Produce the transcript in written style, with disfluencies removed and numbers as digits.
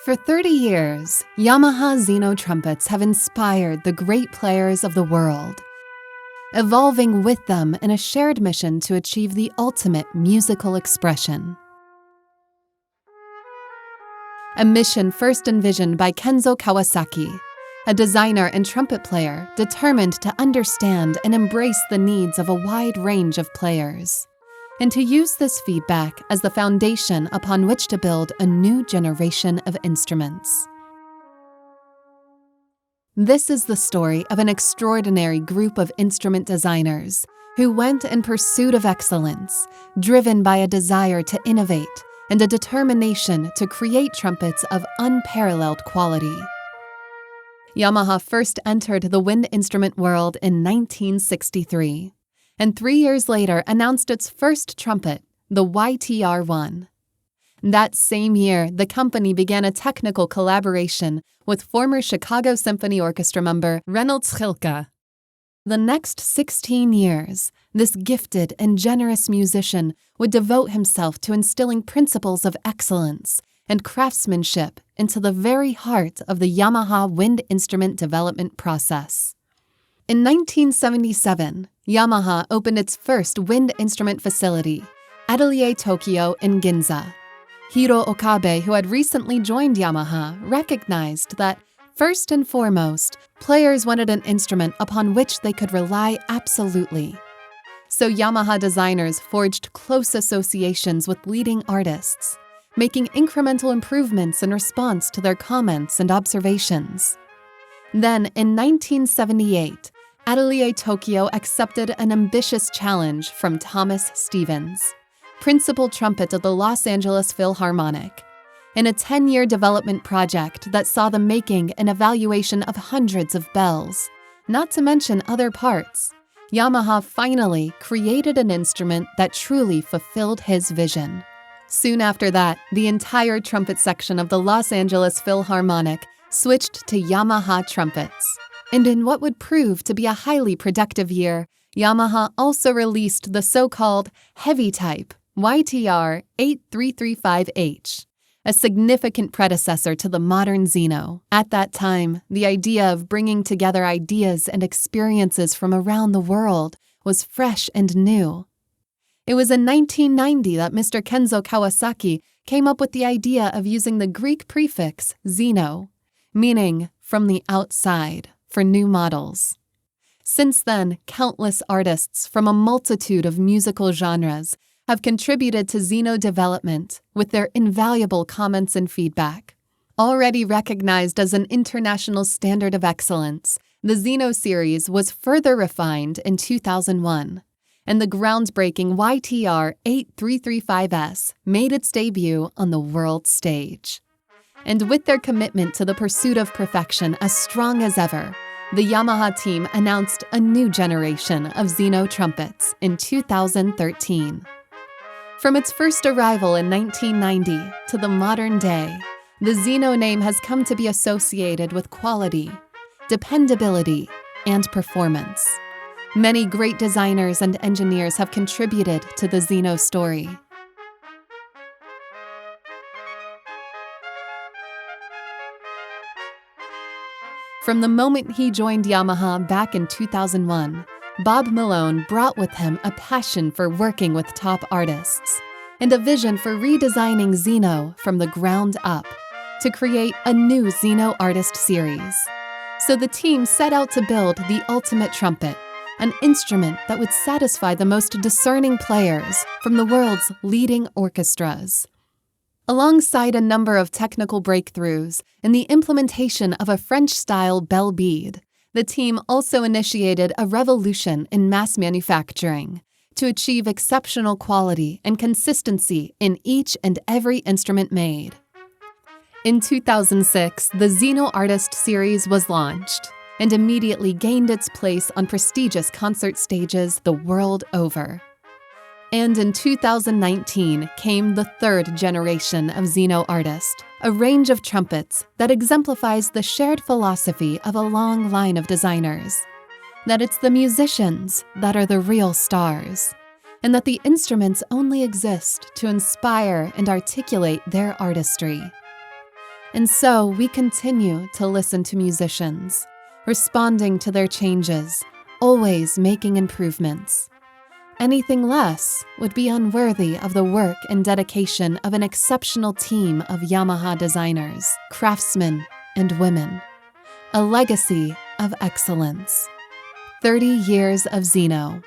For 30 years, Yamaha Xeno trumpets have inspired the great players of the world, evolving with them in a shared mission to achieve the ultimate musical expression. A mission first envisioned by Kenzo Kawasaki, a designer and trumpet player determined to understand and embrace the needs of a wide range of players, and to use this feedback as the foundation upon which to build a new generation of instruments. This is the story of an extraordinary group of instrument designers who went in pursuit of excellence, driven by a desire to innovate and a determination to create trumpets of unparalleled quality. Yamaha first entered the wind instrument world in 1963, and 3 years later announced its first trumpet, the YTR-1. That same year, the company began a technical collaboration with former Chicago Symphony Orchestra member Reynolds Schilke. The next 16 years, this gifted and generous musician would devote himself to instilling principles of excellence and craftsmanship into the very heart of the Yamaha wind instrument development process. In 1977, Yamaha opened its first wind instrument facility, Atelier Tokyo in Ginza. Hiro Okabe, who had recently joined Yamaha, recognized that, first and foremost, players wanted an instrument upon which they could rely absolutely. So Yamaha designers forged close associations with leading artists, making incremental improvements in response to their comments and observations. Then, in 1978, Atelier Tokyo accepted an ambitious challenge from Thomas Stevens, principal trumpet of the Los Angeles Philharmonic, in a 10-year development project that saw the making and evaluation of hundreds of bells, not to mention other parts. Yamaha finally created an instrument that truly fulfilled his vision. Soon after that, the entire trumpet section of the Los Angeles Philharmonic switched to Yamaha trumpets. And in what would prove to be a highly productive year, Yamaha also released the so-called heavy type YTR 8335H, a significant predecessor to the modern Xeno. At that time, the idea of bringing together ideas and experiences from around the world was fresh and new. It was in 1990 that Mr. Kenzo Kawasaki came up with the idea of using the Greek prefix Xeno, meaning from the outside, for new models. Since then, countless artists from a multitude of musical genres have contributed to Xeno development with their invaluable comments and feedback. Already recognized as an international standard of excellence, the Xeno series was further refined in 2001, and the groundbreaking YTR 8335S made its debut on the world stage. And with their commitment to the pursuit of perfection as strong as ever, the Yamaha team announced a new generation of Xeno trumpets in 2013. From its first arrival in 1990 to the modern day, the Xeno name has come to be associated with quality, dependability, and performance. Many great designers and engineers have contributed to the Xeno story. From the moment he joined Yamaha back in 2001, Bob Malone brought with him a passion for working with top artists and a vision for redesigning Xeno from the ground up to create a new Xeno artist series. So the team set out to build the ultimate trumpet, an instrument that would satisfy the most discerning players from the world's leading orchestras. Alongside a number of technical breakthroughs in the implementation of a French-style bell bead, the team also initiated a revolution in mass manufacturing to achieve exceptional quality and consistency in each and every instrument made. In 2006, the Xeno Artist Series was launched and immediately gained its place on prestigious concert stages the world over. And in 2019 came the third generation of Xeno Artist, a range of trumpets that exemplifies the shared philosophy of a long line of designers, that it's the musicians that are the real stars, and that the instruments only exist to inspire and articulate their artistry. And so we continue to listen to musicians, responding to their changes, always making improvements. Anything less would be unworthy of the work and dedication of an exceptional team of Yamaha designers, craftsmen, and women. A legacy of excellence. 30 years of Xeno.